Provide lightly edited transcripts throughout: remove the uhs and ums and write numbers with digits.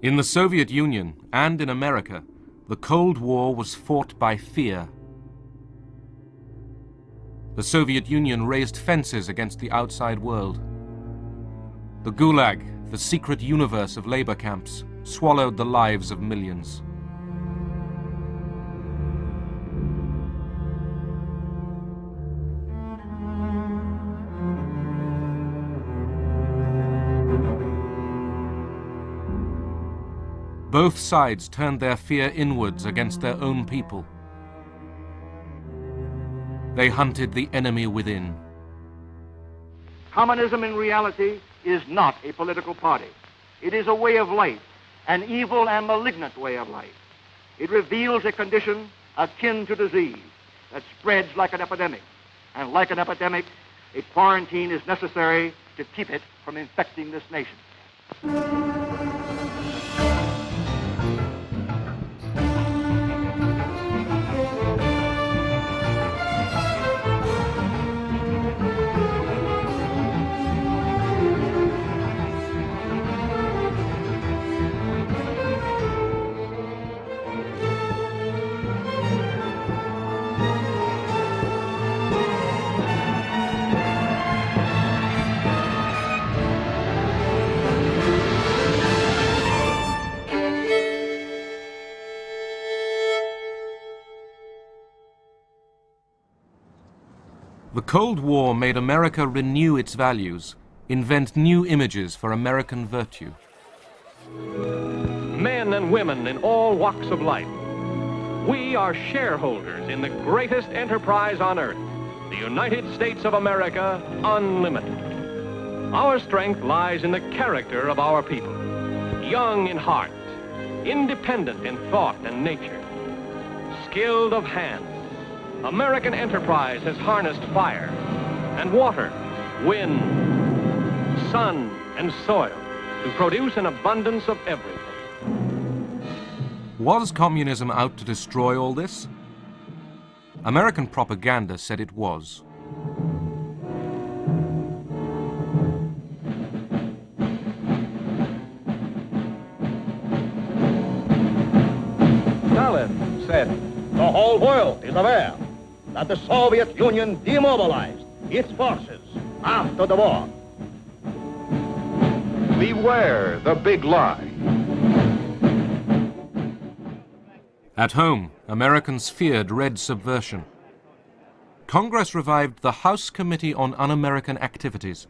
In the Soviet Union and in America, the Cold War was fought by fear. The Soviet Union raised fences against the outside world. The Gulag, the secret universe of labor camps, swallowed the lives of millions. Both sides turned their fear inwards against their own people. They hunted the enemy within. Communism in reality is not a political party. It is a way of life, an evil and malignant way of life. It reveals a condition akin to disease that spreads like an epidemic. And like an epidemic, a quarantine is necessary to keep it from infecting this nation. The Cold War made America renew its values, invent new images for American virtue. Men and women in all walks of life, we are shareholders in the greatest enterprise on earth, the United States of America, unlimited. Our strength lies in the character of our people, young in heart, independent in thought and nature, skilled of hand. American enterprise has harnessed fire and water, wind, sun, and soil to produce an abundance of everything. Was communism out to destroy all this? American propaganda said it was. Stalin said, "The whole world is aware that the Soviet Union demobilized its forces after the war." Beware the big lie. At home, Americans feared Red subversion. Congress revived the House Committee on Un-American Activities.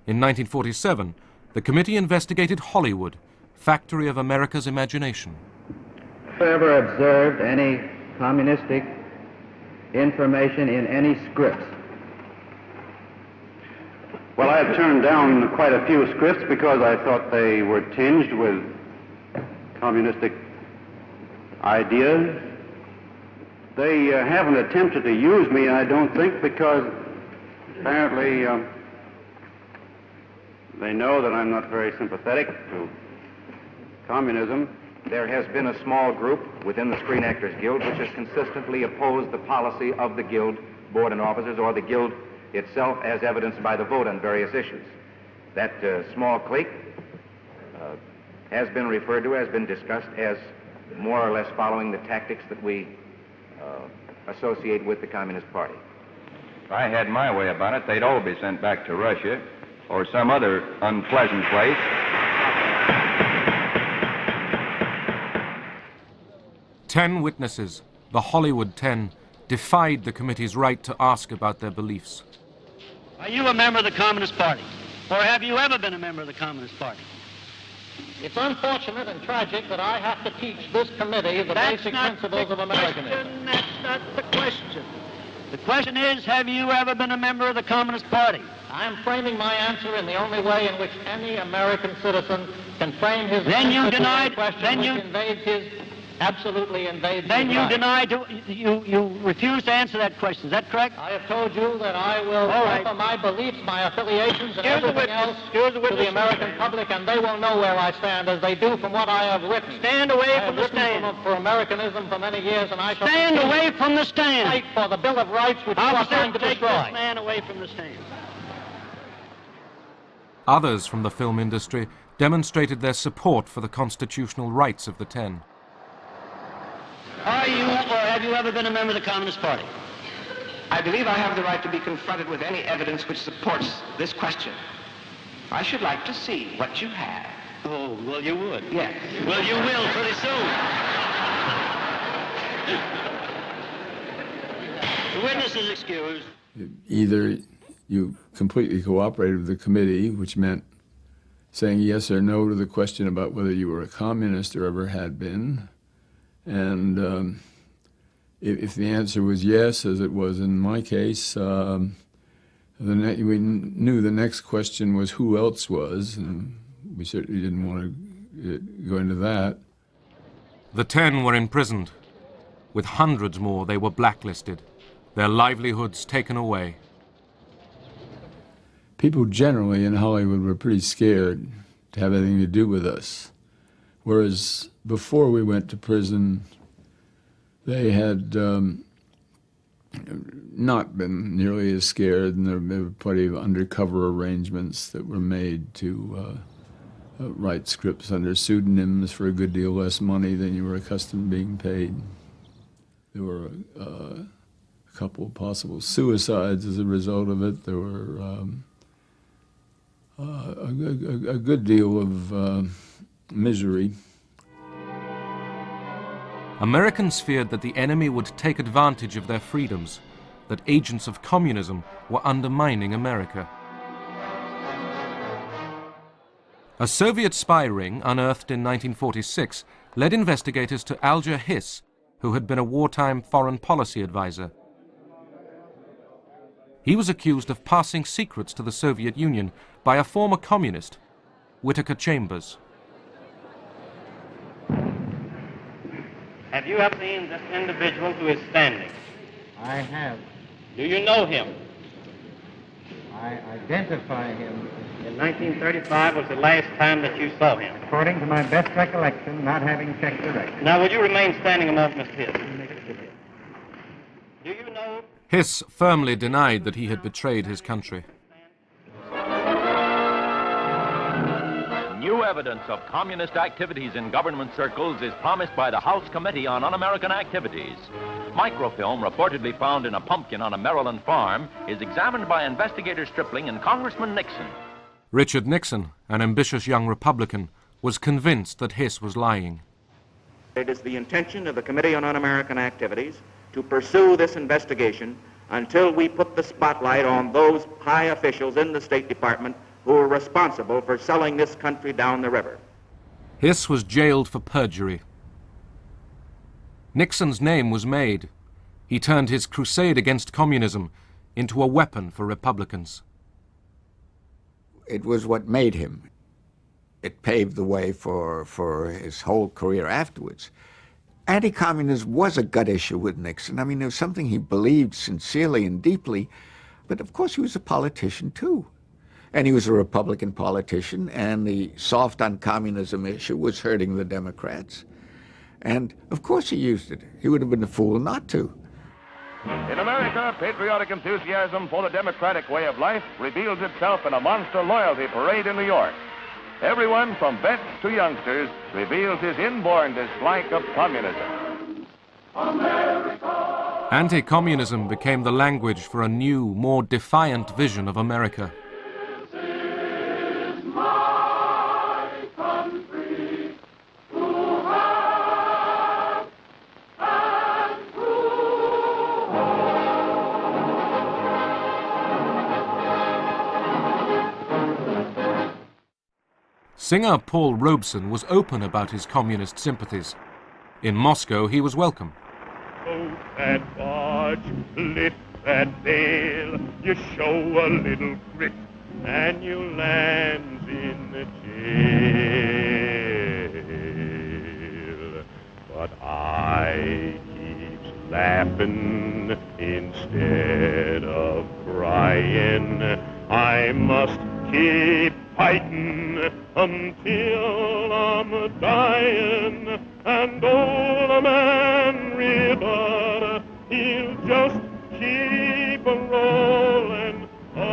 In 1947, the committee investigated Hollywood, factory of America's imagination. Ever observed any communistic information in any scripts? Well, I have turned down quite a few scripts because I thought they were tinged with communistic ideas. They haven't attempted to use me, I don't think, because apparently they know that I'm not very sympathetic to communism. There has been a small group within the Screen Actors Guild which has consistently opposed the policy of the Guild board and officers or the Guild itself as evidenced by the vote on various issues. That small clique has been referred to, has been discussed as more or less following the tactics that we associate with the Communist Party. If I had my way about it, they'd all be sent back to Russia or some other unpleasant place. 10 witnesses, the Hollywood 10, defied the committee's right to ask about their beliefs. Are you a member of the Communist Party? Or have you ever been a member of the Communist Party? It's unfortunate and tragic that I have to teach this committee the basic principles of Americanism. That's not the question. The question is, have you ever been a member of the Communist Party? I am framing my answer in the only way in which any American citizen can frame his Then you answer to denied- a question then which you- invades his, absolutely invades Then his you right. denied, you refused to answer that question. Is that correct? I have told you that I will All right. offer my beliefs, my affiliations, and Here's the everything witness. else Here's the to witness. the American public, and they will know where I stand, as they do from what I have written. Stand away I have from the written stand. for Americanism for many years, and I shall Stand continue away from the to stand. fight for the Bill of Rights which you are Officer, trying to take destroy. this man away from the stand. Others from the film industry demonstrated their support for the constitutional rights of the Ten. Are you or have you ever been a member of the Communist Party? I believe I have the right to be confronted with any evidence which supports this question. I should like to see what you have. Oh, well, you would. Yes. Well, you will pretty soon. The witness is excused. Either you completely cooperated with the committee, which meant saying yes or no to the question about whether you were a communist or ever had been. And if the answer was yes, as it was in my case, we knew the next question was who else was, and we certainly didn't want to go into that. The 10 were imprisoned. With hundreds more, they were blacklisted, their livelihoods taken away. People generally in Hollywood were pretty scared to have anything to do with us. Whereas before we went to prison, they had not been nearly as scared, and there were plenty of undercover arrangements that were made to write scripts under pseudonyms for a good deal less money than you were accustomed to being paid. There were a couple of possible suicides as a result of it. There were a good deal of misery. Americans feared that the enemy would take advantage of their freedoms, that agents of communism were undermining America. A Soviet spy ring unearthed in 1946 led investigators to Alger Hiss, who had been a wartime foreign policy advisor. He was accused of passing secrets to the Soviet Union by a former communist, Whittaker Chambers. Have you ever seen this individual who is standing? I have. Do you know him? I identify him. In 1935 was the last time that you saw him. According to my best recollection, not having checked the record. Now, would you remain standing a moment, Mr. Hiss? Do you know? Hiss firmly denied that he had betrayed his country. New evidence of communist activities in government circles is promised by the House Committee on Un-American Activities. Microfilm reportedly found in a pumpkin on a Maryland farm is examined by investigator Stripling and Congressman Nixon. Richard Nixon, an ambitious young Republican, was convinced that Hiss was lying. It is the intention of the Committee on Un-American Activities to pursue this investigation until we put the spotlight on those high officials in the State Department who are responsible for selling this country down the river. Hiss was jailed for perjury. Nixon's name was made. He turned his crusade against communism into a weapon for Republicans. It was what made him. It paved the way for his whole career afterwards. Anti-communism was a gut issue with Nixon. I mean, it was something he believed sincerely and deeply, but of course he was a politician too. And he was a Republican politician, and the soft on communism issue was hurting the Democrats. And of course he used it. He would have been a fool not to. In America, patriotic enthusiasm for the democratic way of life reveals itself in a monster loyalty parade in New York. Everyone from vets to youngsters reveals his inborn dislike of communism. Anti-communism became the language for a new, more defiant vision of America. Singer Paul Robeson was open about his communist sympathies. In Moscow, he was welcome. Boat that barge, lift that sail, you show a little grit, and you land in the jail. But I keeps laughing instead of crying. I must keep fighting until I'm dying, and old man River, he'll just keep a rolling on.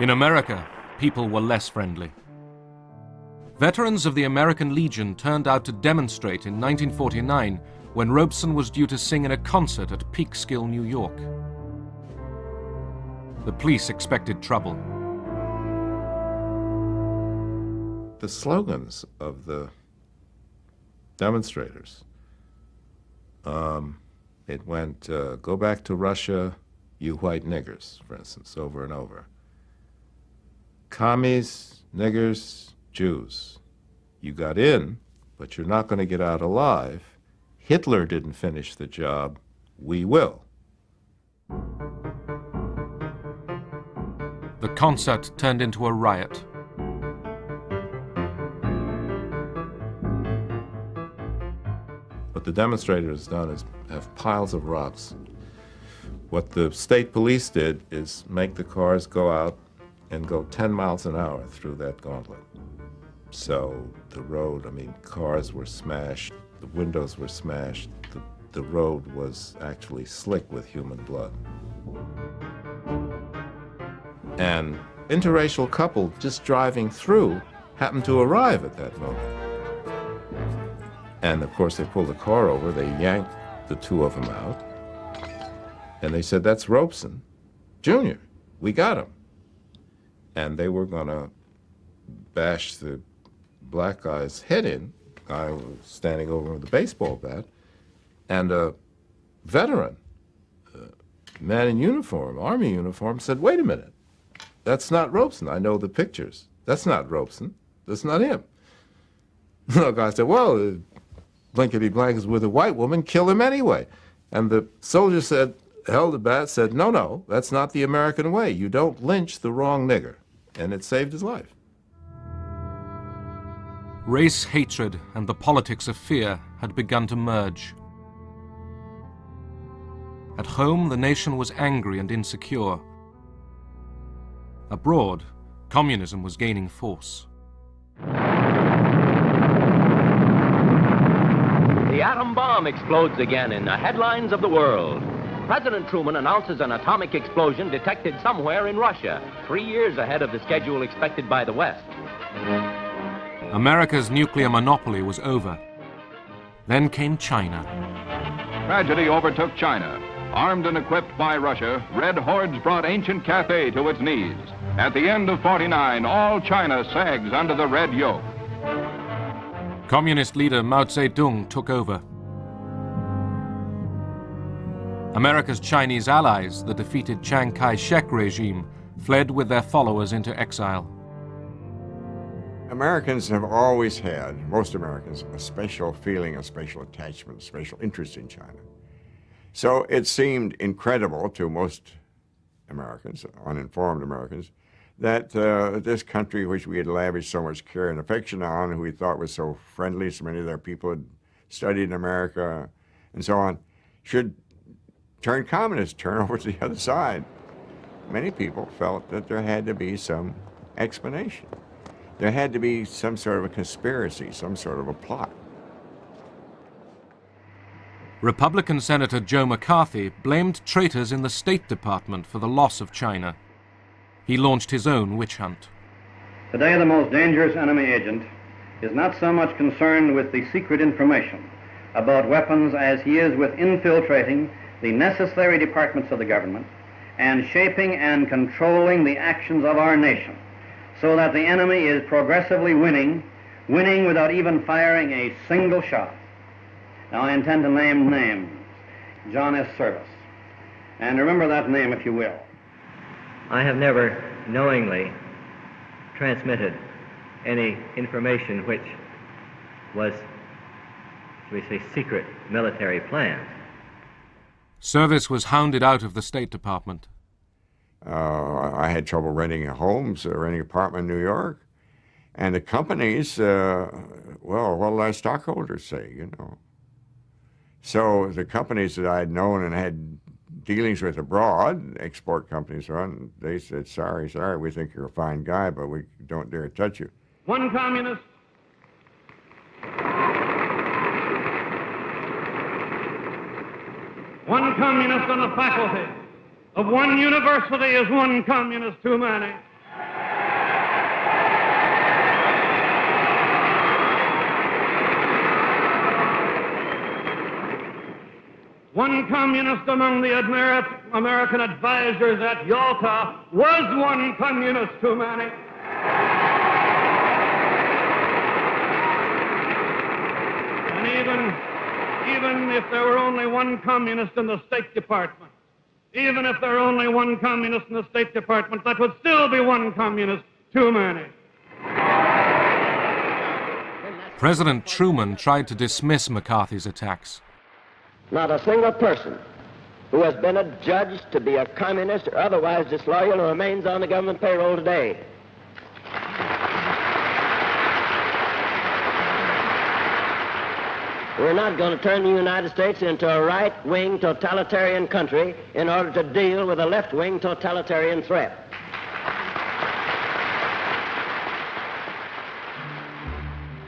In America, people were less friendly. Veterans of the American Legion turned out to demonstrate in 1949 when Robeson was due to sing in a concert at Peekskill, New York. The police expected trouble. The slogans of the demonstrators, it went, go back to Russia, you white niggers, for instance, over and over. Commies, niggers, Jews. You got in, but you're not going to get out alive. Hitler didn't finish the job. We will. The concert turned into a riot. What the demonstrators done is have piles of rocks. What the state police did is make the cars go out and go 10 miles an hour through that gauntlet. So the road, I mean, cars were smashed, the windows were smashed, the road was actually slick with human blood. An interracial couple just driving through happened to arrive at that moment. And of course they pulled the car over, they yanked the two of them out, and they said, that's Robeson Jr., we got him. And they were gonna bash the black guy's head in. The guy was standing over with a baseball bat, and a veteran, man in uniform, army uniform, said, wait a minute, that's not Robeson. I know the pictures. That's not Robeson. That's not him. The guy said, well, blankety blank is with a white woman, kill him anyway. And the soldier said, held the bat, said, no, no, that's not the American way. You don't lynch the wrong nigger. And it saved his life. Race hatred and the politics of fear had begun to merge. At home, the nation was angry and insecure. Abroad, communism was gaining force. The atom bomb explodes again in the headlines of the world. President Truman announces an atomic explosion detected somewhere in Russia, 3 years ahead of the schedule expected by the West. America's nuclear monopoly was over. Then came China. Tragedy overtook China. Armed and equipped by Russia, red hordes brought ancient Cathay to its knees. At the end of '49, all China sags under the red yoke. Communist leader Mao Zedong took over. America's Chinese allies, the defeated Chiang Kai-shek regime, fled with their followers into exile. Americans have always had, most Americans, a special feeling, a special attachment, a special interest in China. So it seemed incredible to most Americans, uninformed Americans, that this country which we had lavished so much care and affection on, who we thought was so friendly, so many of their people had studied in America and so on, should turn communist, turn over to the other side. Many people felt that there had to be some explanation. There had to be some sort of a conspiracy, some sort of a plot. Republican Senator Joe McCarthy blamed traitors in the State Department for the loss of China. He launched his own witch hunt. Today, the most dangerous enemy agent is not so much concerned with the secret information about weapons as he is with infiltrating the necessary departments of the government and shaping and controlling the actions of our nation so that the enemy is progressively winning without even firing a single shot. Now, I intend to name names. John S. Service. And remember that name if you will. I have never knowingly transmitted any information which was, shall we say, secret military plans. Service was hounded out of the State Department. I had trouble renting homes, renting an apartment in New York. And the companies, well, what did our stockholders say, you know? So the companies that I had known and had dealings with abroad, export companies, they said, sorry, we think you're a fine guy, but we don't dare touch you. One communist. One communist on the faculty of one university is one communist too many. One communist among the American advisors at Yalta was one communist too many. And even if there were only one communist in the State Department, even if there were only one communist in the State Department, that would still be one communist too many. President Truman tried to dismiss McCarthy's attacks. Not a single person who has been adjudged to be a communist or otherwise disloyal who remains on the government payroll today. We're not going to turn the United States into a right-wing totalitarian country in order to deal with a left-wing totalitarian threat.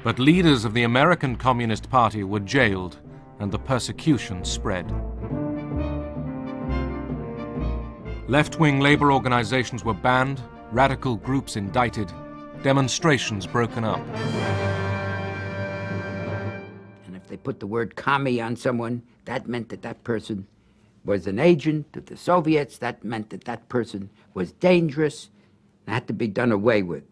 But leaders of the American Communist Party were jailed, and the persecution spread. Left-wing labor organizations were banned, radical groups indicted, demonstrations broken up. And if they put the word commie on someone, that meant that that person was an agent of the Soviets. That meant that that person was dangerous and had to be done away with.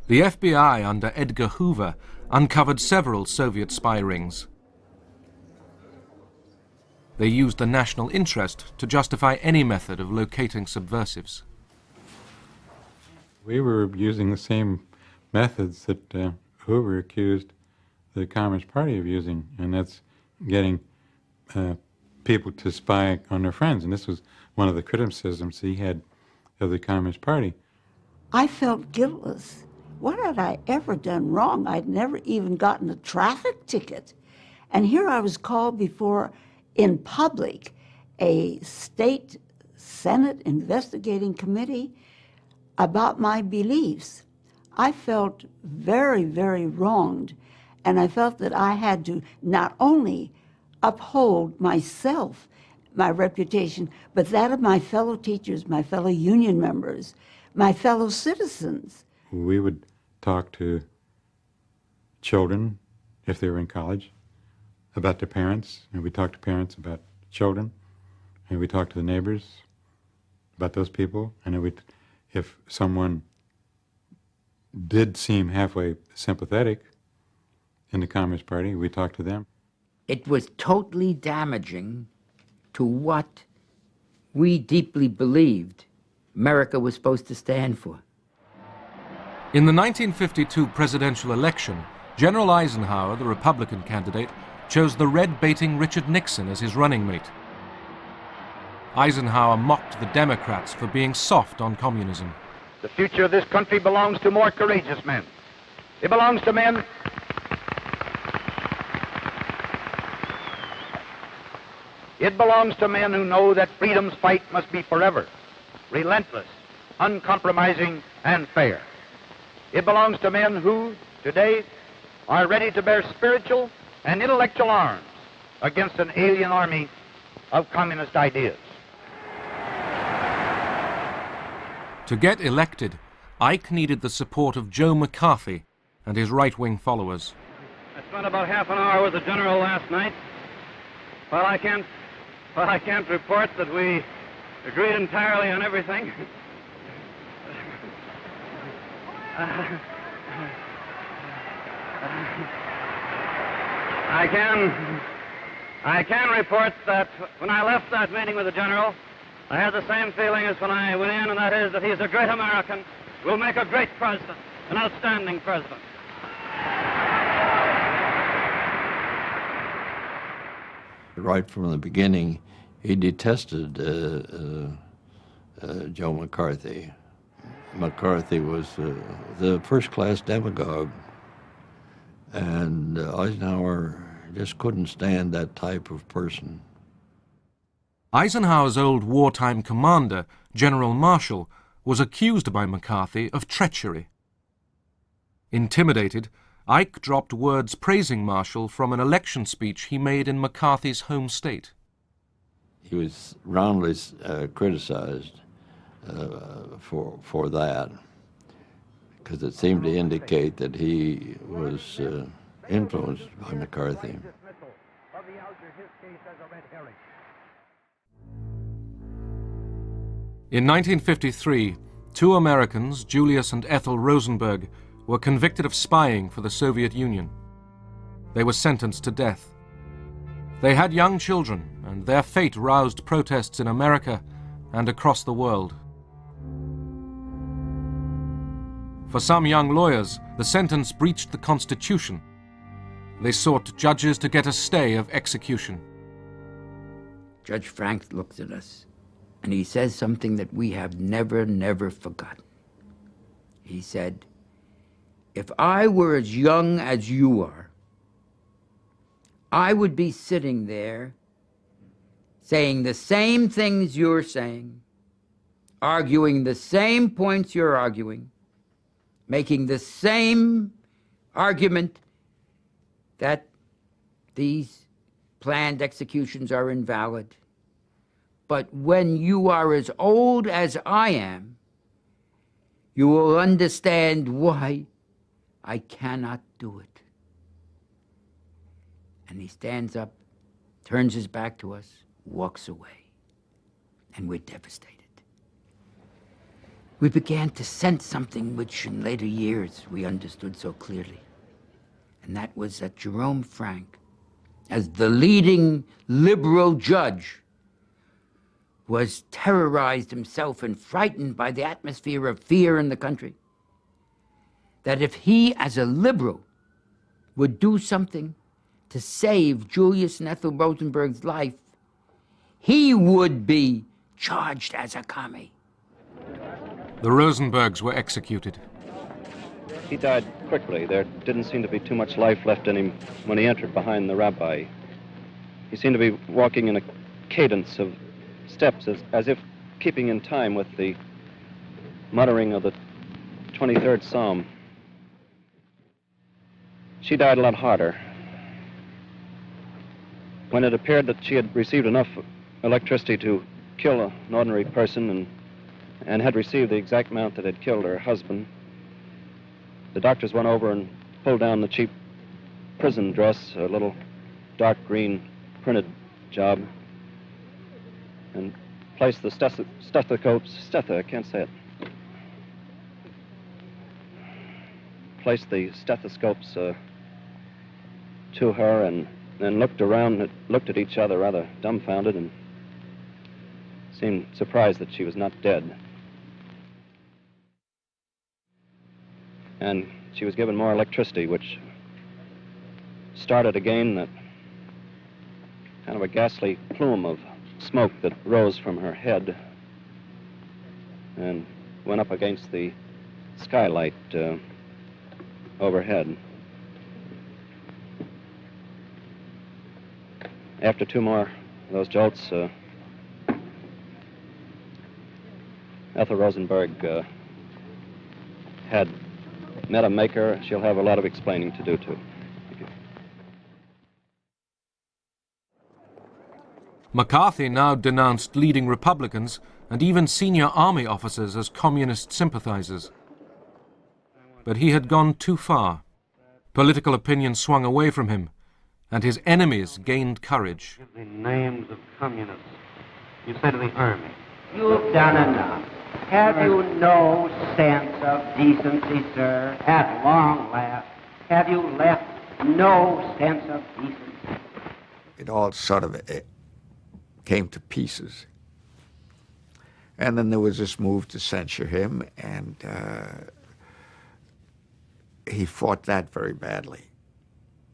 The FBI under Edgar Hoover uncovered several Soviet spy rings. They used the national interest to justify any method of locating subversives. We were using the same methods that Hoover accused the Communist Party of using, and that's getting people to spy on their friends. And this was one of the criticisms he had of the Communist Party. I felt guiltless. What had I ever done wrong? I'd never even gotten a traffic ticket. And here I was called before, in public, a state Senate investigating committee about my beliefs. I felt very, very wronged, and I felt that I had to not only uphold myself, my reputation, but that of my fellow teachers, my fellow union members, my fellow citizens. We would talk to children, if they were in college, about their parents, and we talked to parents about children, and we talked to the neighbors about those people, and then if someone did seem halfway sympathetic in the Communist Party, we talked to them. It was totally damaging to what we deeply believed America was supposed to stand for. In the 1952 presidential election, General Eisenhower, the Republican candidate, chose the red-baiting Richard Nixon as his running mate. Eisenhower mocked the Democrats for being soft on communism. The future of this country belongs to more courageous men. It belongs to men who know that freedom's fight must be forever, relentless, uncompromising, and fair. It belongs to men who, today, are ready to bear spiritual and intellectual arms against an alien army of communist ideas. To get elected, Ike needed the support of Joe McCarthy and his right-wing followers. I spent about half an hour with the general last night. Well, I can't report that we agreed entirely on everything. I can report that when I left that meeting with the general, I had the same feeling as when I went in, and that is that he's a great American, will make a great president, an outstanding president. Right from the beginning, he detested Joe McCarthy. McCarthy was the first-class demagogue, and Eisenhower just couldn't stand that type of person. Eisenhower's old wartime commander, General Marshall, was accused by McCarthy of treachery. Intimidated, Ike dropped words praising Marshall from an election speech he made in McCarthy's home state. He was roundly criticized for that, because it seemed to indicate that he was influenced by McCarthy. consider his case as a red herring. In 1953, two Americans, Julius and Ethel Rosenberg, were convicted of spying for the Soviet Union. They were sentenced to death. They had young children, and their fate roused protests in America and across the world. For some young lawyers, the sentence breached the Constitution. They sought judges to get a stay of execution. Judge Frank looks at us, and he says something that we have never forgotten. He said, "If I were as young as you are, I would be sitting there saying the same things you're saying, arguing the same points you're arguing, making the same argument that these planned executions are invalid. But when you are as old as I am, you will understand why I cannot do it." And he stands up, turns his back to us, walks away, and we're devastated. We began to sense something which in later years we understood so clearly, and that was that Jerome Frank, as the leading liberal judge, was terrorized himself and frightened by the atmosphere of fear in the country. That if he, as a liberal, would do something to save Julius and Ethel Rosenberg's life, he would be charged as a commie. The Rosenbergs were executed. He died quickly. There didn't seem to be too much life left in him when he entered behind the rabbi. He seemed to be walking in a cadence of steps, as if keeping in time with the muttering of the 23rd Psalm. She died a lot harder. When it appeared that she had received enough electricity to kill an ordinary person and had received the exact amount that had killed her husband, the doctors went over and pulled down the cheap prison dress, a little dark green printed job, and placed the placed the stethoscopes to her, and then looked around, looked at each other rather dumbfounded, and seemed surprised that she was not dead. And she was given more electricity, which started again that kind of a ghastly plume of smoke that rose from her head and went up against the skylight overhead. After two more of those jolts, Ethel Rosenberg had met a maker. She'll have a lot of explaining to do, too. McCarthy now denounced leading Republicans and even senior army officers as communist sympathizers. But he had gone too far. Political opinion swung away from him, and his enemies gained courage. The names of communists. You say to the army. You've done enough. Have you no sense of decency, sir? At long last, have you left no sense of decency? It all sort of came to pieces. And then there was this move to censure him, and he fought that very badly.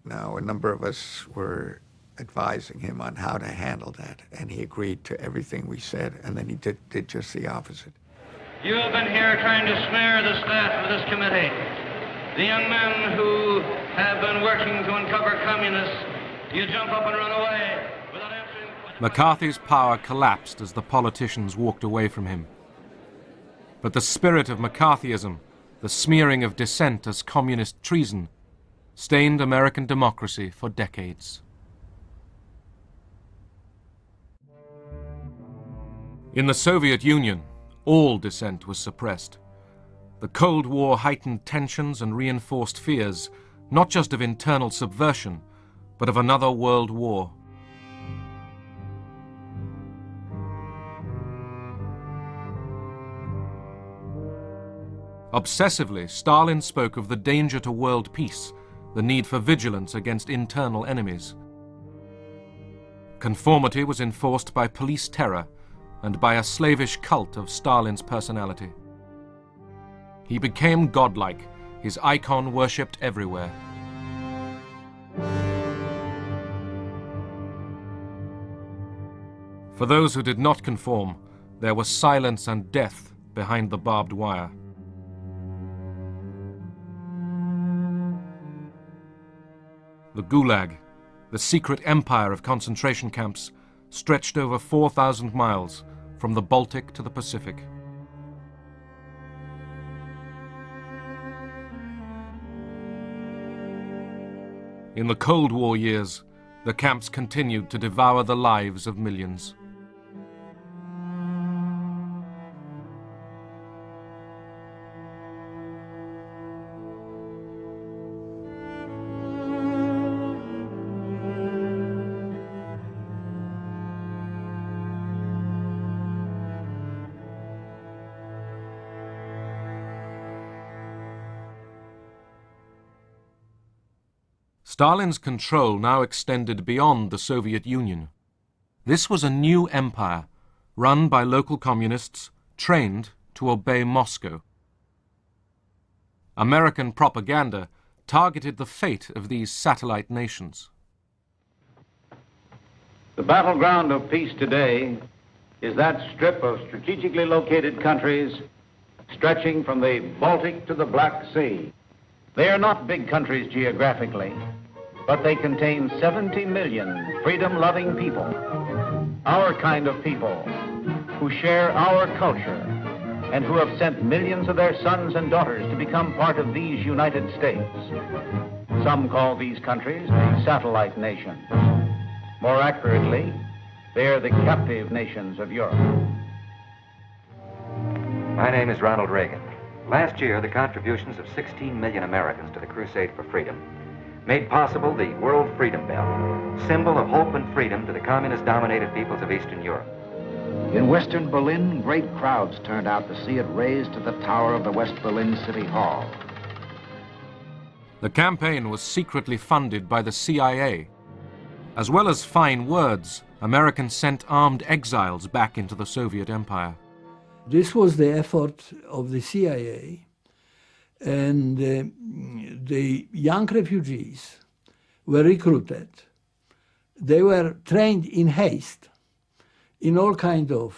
Now, a number of us were advising him on how to handle that, and he agreed to everything we said, and then he did just the opposite. You have been here trying to smear the staff of this committee. The young men who have been working to uncover communists, you jump up and run away without answering. McCarthy's power collapsed as the politicians walked away from him. But the spirit of McCarthyism, the smearing of dissent as communist treason, stained American democracy for decades. In the Soviet Union, all dissent was suppressed. The Cold War heightened tensions and reinforced fears, not just of internal subversion, but of another world war. Obsessively, Stalin spoke of the danger to world peace, the need for vigilance against internal enemies. Conformity was enforced by police terror and by a slavish cult of Stalin's personality. He became godlike, his icon worshipped everywhere. For those who did not conform, there was silence and death behind the barbed wire. The Gulag, the secret empire of concentration camps, stretched over 4,000 miles from the Baltic to the Pacific. In the Cold War years, the camps continued to devour the lives of millions. Stalin's control now extended beyond the Soviet Union. This was a new empire, run by local communists, trained to obey Moscow. American propaganda targeted the fate of these satellite nations. The battleground of peace today is that strip of strategically located countries stretching from the Baltic to the Black Sea. They are not big countries geographically, but they contain 70 million freedom-loving people, our kind of people, who share our culture and who have sent millions of their sons and daughters to become part of these United States. Some call these countries the satellite nations. More accurately, they are the captive nations of Europe. My name is Ronald Reagan. Last year, the contributions of 16 million Americans to the Crusade for Freedom made possible the World Freedom Bell, symbol of hope and freedom to the communist-dominated peoples of Eastern Europe. In Western Berlin, great crowds turned out to see it raised to the tower of the West Berlin City Hall. The campaign was secretly funded by the CIA. As well as fine words, Americans sent armed exiles back into the Soviet Empire. This was the effort of the CIA, and the young refugees were recruited. They were trained in haste in all kind of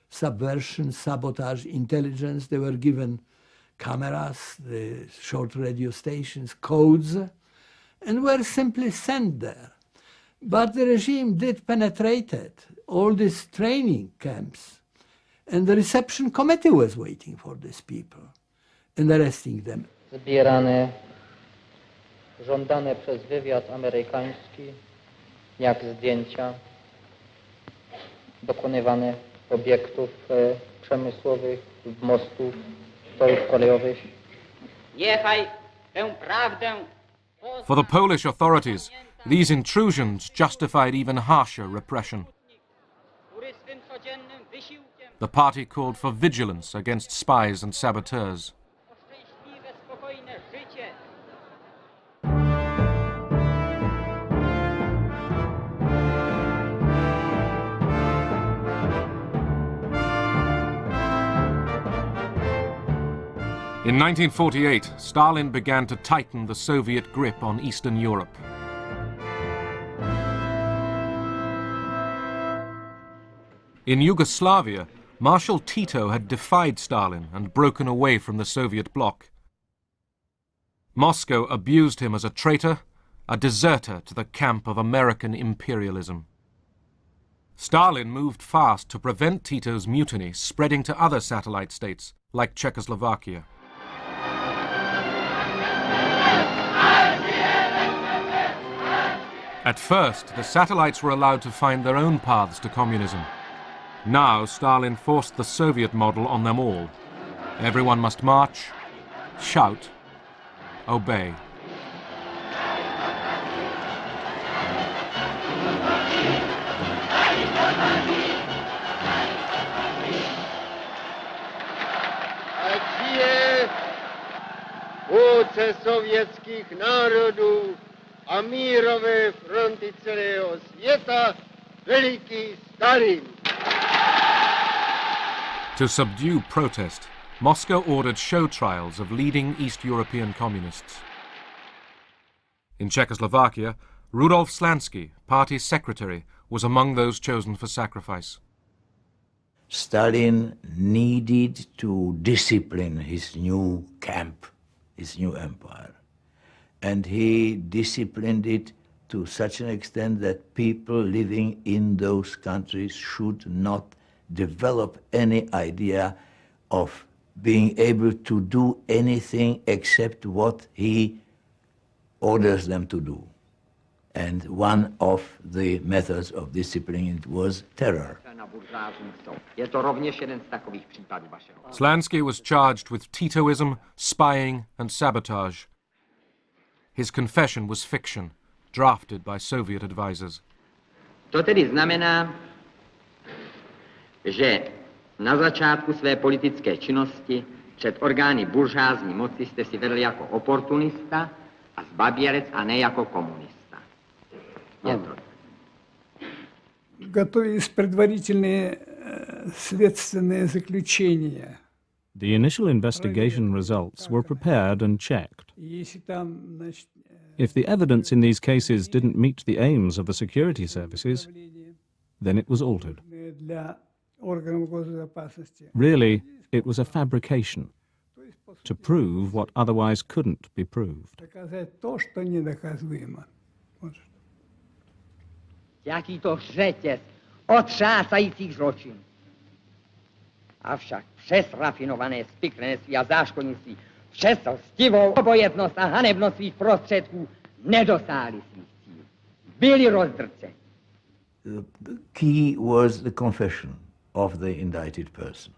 subversion, sabotage, intelligence. They were given cameras, the short radio stations, codes, and were simply sent there. But the regime did penetrate all these training camps, and the reception committee was waiting for these people and arresting them. Zbierane, żądane przez wywiad amerykański, jak zdjęcia, dokonywane obiektów przemysłowych, mostów, torów kolejowych. Niechaj tę prawdę. For the Polish authorities, these intrusions justified even harsher repression. The party called for vigilance against spies and saboteurs. In 1948, Stalin began to tighten the Soviet grip on Eastern Europe. In Yugoslavia, Marshal Tito had defied Stalin and broken away from the Soviet bloc. Moscow abused him as a traitor, a deserter to the camp of American imperialism. Stalin moved fast to prevent Tito's mutiny spreading to other satellite states, like Czechoslovakia. At first, the satellites were allowed to find their own paths to communism. Now, Stalin forced the Soviet model on them all. Everyone must march, shout, obey. Aliance sovětských národů a mírové fronty celého světa, veliký Stalin. To subdue protest, Moscow ordered show trials of leading East European communists. In Czechoslovakia, Rudolf Slansky, party secretary, was among those chosen for sacrifice. Stalin needed to discipline his new camp, his new empire. And he disciplined it to such an extent that people living in those countries should not develop any idea of being able to do anything except what he orders them to do. And one of the methods of disciplining was terror. Slansky was charged with Titoism, spying, and sabotage. His confession was fiction, drafted by Soviet advisors. To tedy znamená, že na začátku své politické činnosti před orgány buržázní moci jste si vedl jako oportunista a zbabělec a ne jako komunista. Je to. Готовились предварительные следственные заключения. The initial investigation results were prepared and checked. If the evidence in these cases didn't meet the aims of the security services, then it was altered. Really, it was a fabrication to prove what otherwise couldn't be proved. Jaký to řetěz otřásajících zločinů. Avšak přes rafinované spiklenství a záškodnictví, přes lstivou obojetnost a hanebnost svých prostředků nedosáhli svých cílů. Byli rozdrceni. The key was the confession of the indicted person.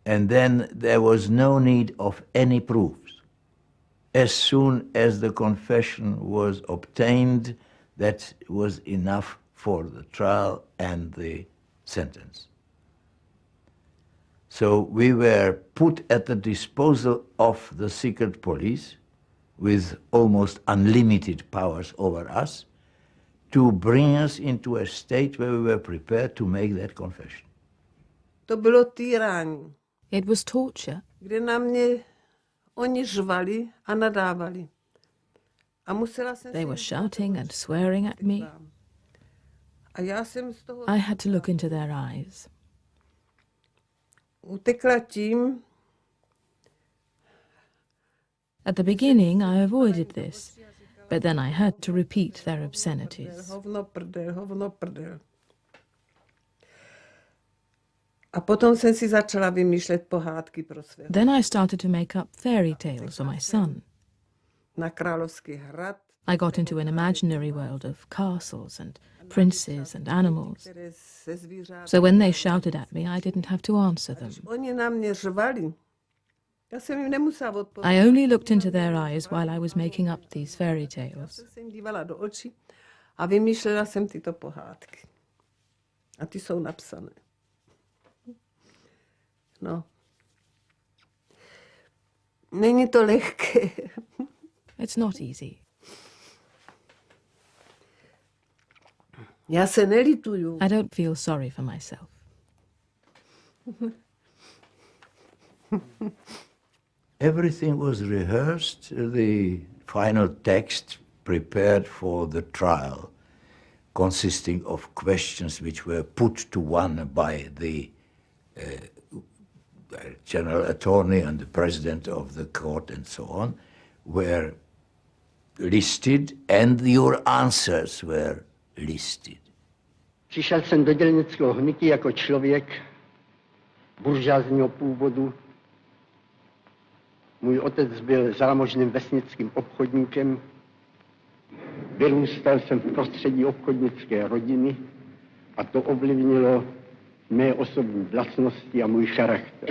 And then there was no need of any proofs. As soon as the confession was obtained, that was enough for the trial and the sentence. So we were put at the disposal of the secret police with almost unlimited powers over us to bring us into a state where we were prepared to make that confession. To bylo týrání. It was torture. Kde na mě oni řvali a nadávali. They were shouting and swearing at me. I had to look into their eyes. At the beginning, I avoided this, but then I had to repeat their obscenities. Then I started to make up fairy tales for my son. I got into an imaginary world of castles and princes and animals. So when they shouted at me, I didn't have to answer them. I only looked into their eyes while I was making up these fairy tales. A vymýšlela jsem tyto pohádky. A ty jsou napsané. No. Není to lehké. It's not easy. Já se nelituju. I don't feel sorry for myself. Everything was rehearsed, the final text prepared for the trial, consisting of questions which were put to one by the general attorney and the president of the court and so on, were listed, and your answers were listed. Přišel jsem do dělnického hnutí jako člověk buržázního původu. Můj otec byl zámožným vesnickým obchodníkem. Vyrůstal jsem v prostředí obchodnické rodiny a to ovlivnilo mé osobní vlastnosti a můj charakter.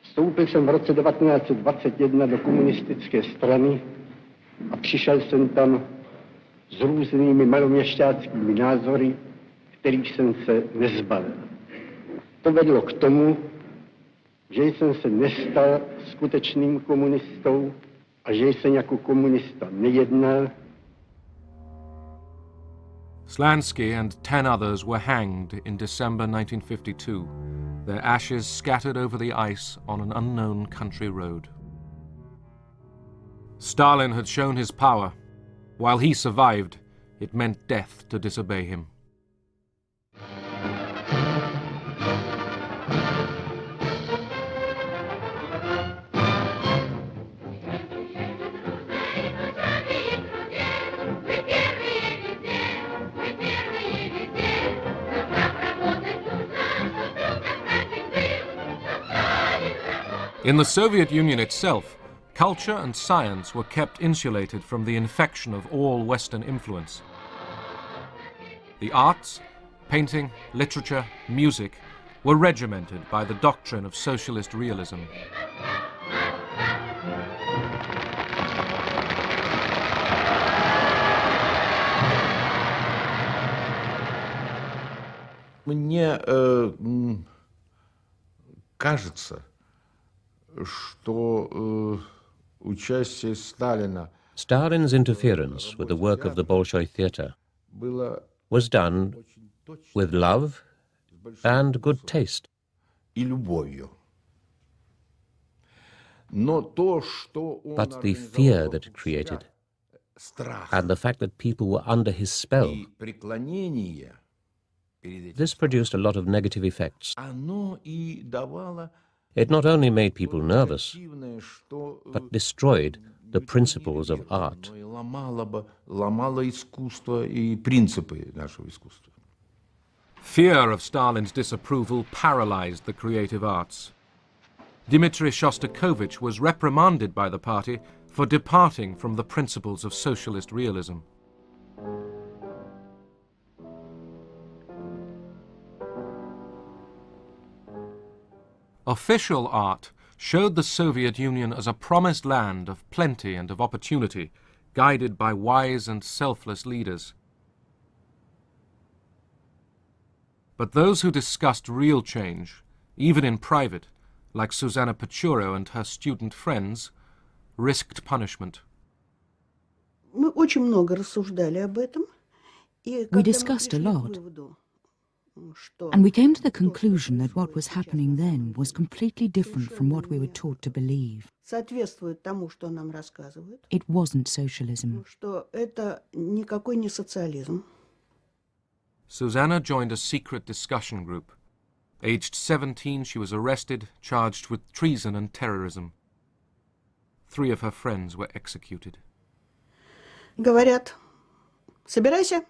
Vstoupil jsem v roce 1921 do komunistické strany a přišel jsem tam s různými maloměšťáckými názory, kterých jsem se nezbavil. To vedlo k tomu, že jsem se nestal skutečným komunistou a že jsem jako komunista nejednal. Slansky and 10 others were hanged in December 1952, their ashes scattered over the ice on an unknown country road. Stalin had shown his power. While he survived, it meant death to disobey him. In the Soviet Union itself, culture and science were kept insulated from the infection of all Western influence. The arts, painting, literature, music, were regimented by the doctrine of socialist realism. Мне кажется, что участие Сталина Stalin's interference with the work of the Bolshoi theatre was done with love and good taste. и любовью. Но то, что он But the fear that it created, страх and the fact that people were under his spell, и преклонение перед этим, this produced a lot of negative effects. оно и давало It not only made people nervous, противное, что but destroyed the principles of art. оно и ломало искусство и принципы нашего искусства. Fear of Stalin's disapproval paralyzed the creative arts. Dmitry Shostakovich was reprimanded by the party for departing from the principles of socialist realism. Official art showed the Soviet Union as a promised land of plenty and of opportunity, guided by wise and selfless leaders. But those who discussed real change, even in private, like Susanna Pechuro and her student friends, risked punishment. Мы очень много рассуждали об этом. We discussed a lot, and we came to the conclusion that what was happening then was completely different from what we were taught to believe. Соответствует тому, что нам рассказывают. It wasn't socialism. Что это никакой не социализм. Susanna joined a secret discussion group. Aged 17, she was arrested, charged with treason and terrorism. 3 of her friends were executed. Говорят, собирайся,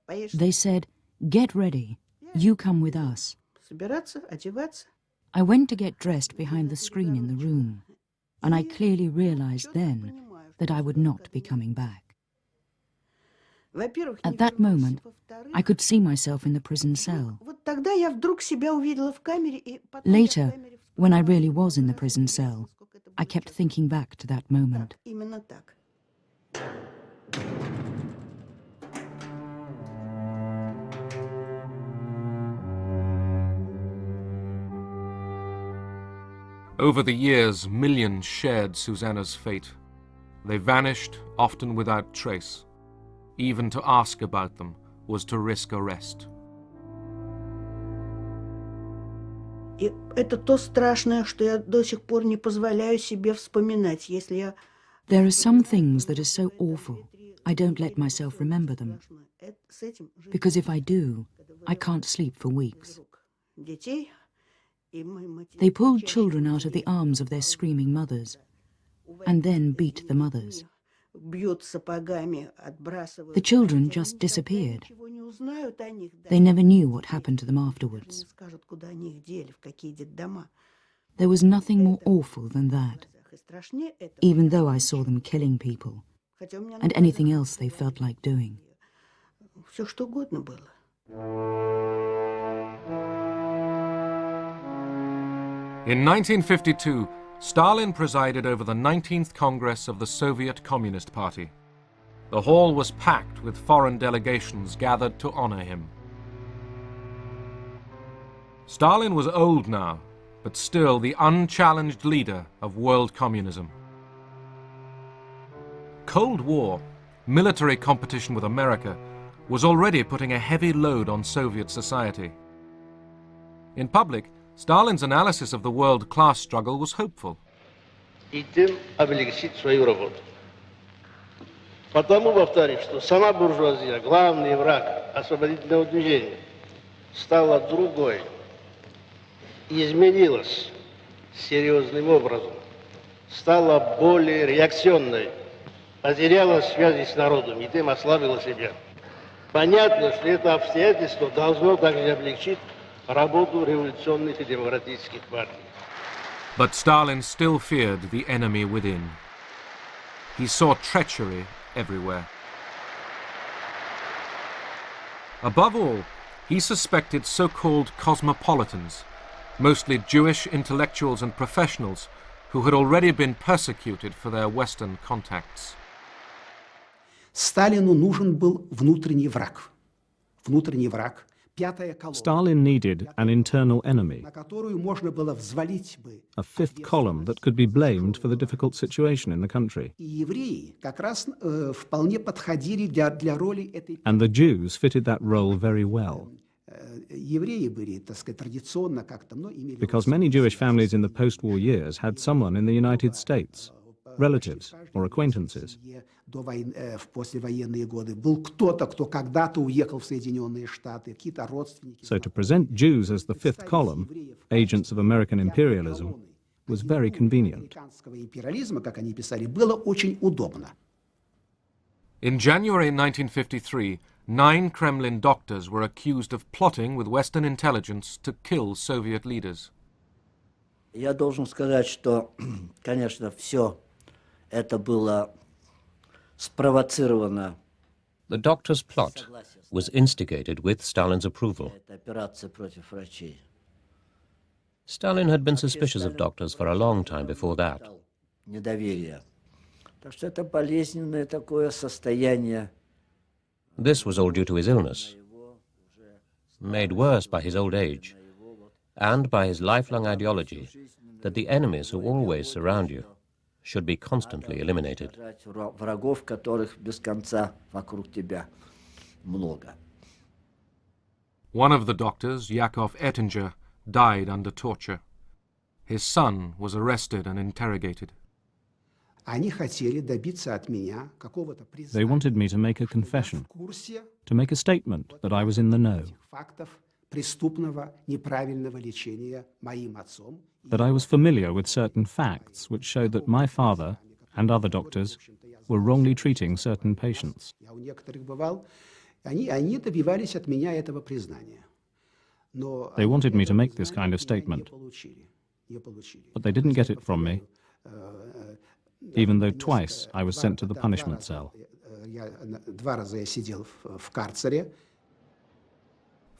поедешь. They said, get ready, you come with us. Собираться, одеваться. I went to get dressed behind the screen in the room, and I clearly realized then that I would not be coming back. At that moment, I could see myself in the prison cell. Later, when I really was in the prison cell, I kept thinking back to that moment. Over the years, millions shared Susanna's fate. They vanished, often without trace. Even to ask about them was to risk arrest. И это то страшное, что я до сих пор не позволяю себе вспоминать, если я... There are some things that are so awful, I don't let myself remember them. Because if I do, I can't sleep for weeks. They pulled children out of the arms of their screaming mothers, and then beat the mothers. The children just disappeared. They never knew what happened to them afterwards. There was nothing more awful than that, even though I saw them killing people, and anything else they felt like doing. In 1952, Stalin presided over the 19th Congress of the Soviet Communist Party. The hall was packed with foreign delegations gathered to honor him. Stalin was old now, but still the unchallenged leader of world communism. Cold War, military competition with America, was already putting a heavy load on Soviet society. In public, Stalin's analysis of the world class struggle was hopeful. И тем облегчить свою работу. Потому, повторюсь, что сама буржуазия, главный враг освободительного движения, стала другой, изменилась серьезным образом, стала более реакционной, потеряла связи с народом и тем ослабила себя. Понятно, что это обстоятельство должно также облегчить работу революционных и демократических партий. But Stalin still feared the enemy within. He saw treachery everywhere. Above all, he suspected so-called cosmopolitans, mostly Jewish intellectuals and professionals who had already been persecuted for their Western contacts. Сталину нужен был внутренний враг. Внутренний враг. Stalin needed an internal enemy, на которую можно было взвалить бы. A fifth column that could be blamed for the difficult situation in the country. И евреи как раз вполне подходили для роли этой. And the Jews fitted that role very well. Евреи были, так сказать, традиционно как-то, имели. Because many Jewish families in the post-war years had someone in the United States, relatives or acquaintances. В послевоенные годы был кто-то, кто когда-то уехал в Соединенные Штаты, какие-то родственники. So to present Jews as the fifth column, agents of American imperialism, was very convenient. Американского империализма, как они писали, было очень удобно. In January 1953, 9 Kremlin doctors were accused of plotting with Western intelligence to kill Soviet leaders. Я должен сказать, что, конечно, все это было спровоцировано. The doctors' plot was instigated with Stalin's approval. Операция против врачей. Stalin had been suspicious of doctors for a long time before that. Недоверие. Так что это болезненное такое состояние. This was all due to his illness, made worse by his old age, and by his lifelong ideology that the enemies who always surround you should be constantly eliminated. Врагов, которых без конца вокруг тебя много. One of the doctors, Yakov Ettinger, died under torture. His son was arrested and interrogated. Они хотели добиться от меня какого-то признания. They wanted me to make a confession, to make a statement that I was in the know, фактов преступного неправильного лечения моим отцом. that I was familiar with certain facts which showed that my father and other doctors were wrongly treating certain patients. Я у некоторых бывал, они добивались от меня этого признания. Но They wanted me to make this kind of statement, but they didn't get it from me, even though twice I was sent to the punishment cell. Два раза я сидел в карцере.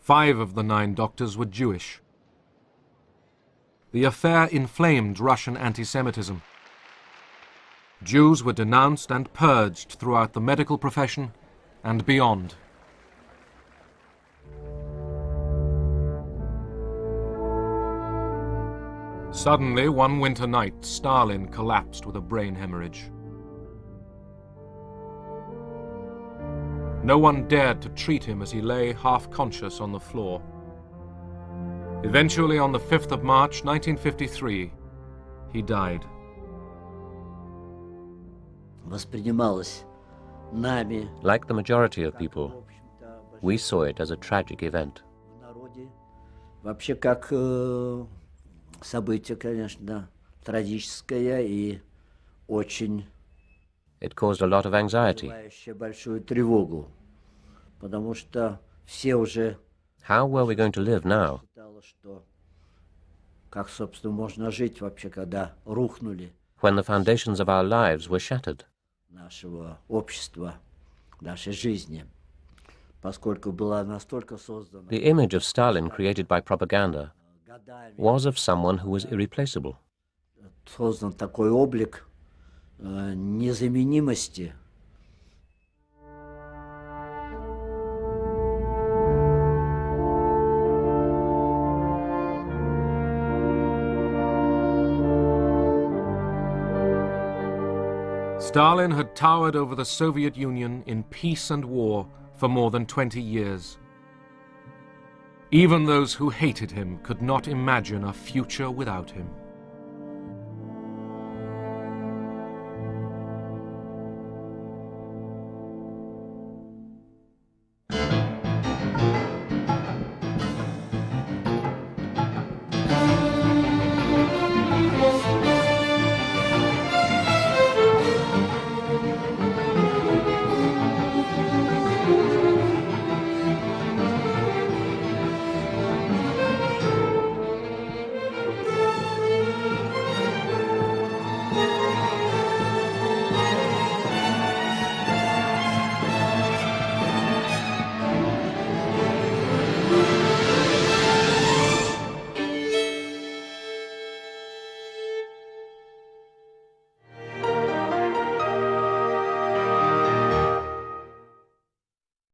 5 of the 9 doctors were Jewish. The affair inflamed Russian anti-Semitism. Jews were denounced and purged throughout the medical profession and beyond. Suddenly, one winter night, Stalin collapsed with a brain hemorrhage. No one dared to treat him as he lay half-conscious on the floor. Eventually, on the 5th of March 1953, he died. Воспринималось нами. Like the majority of people, we saw it as a tragic event. Вообще как событие, конечно, трагическое и очень. It caused a lot of anxiety. Большую тревогу, потому что все уже. How were we going to live now? Как, собственно, можно жить вообще, когда рухнули. When the foundations of our lives were shattered. Нашего общества, нашей жизни, поскольку была настолько создана. The image of Stalin created by propaganda was of someone who was irreplaceable. Создан такой облик незаменимости. Stalin had towered over the Soviet Union in peace and war for more than 20 years. Even those who hated him could not imagine a future without him.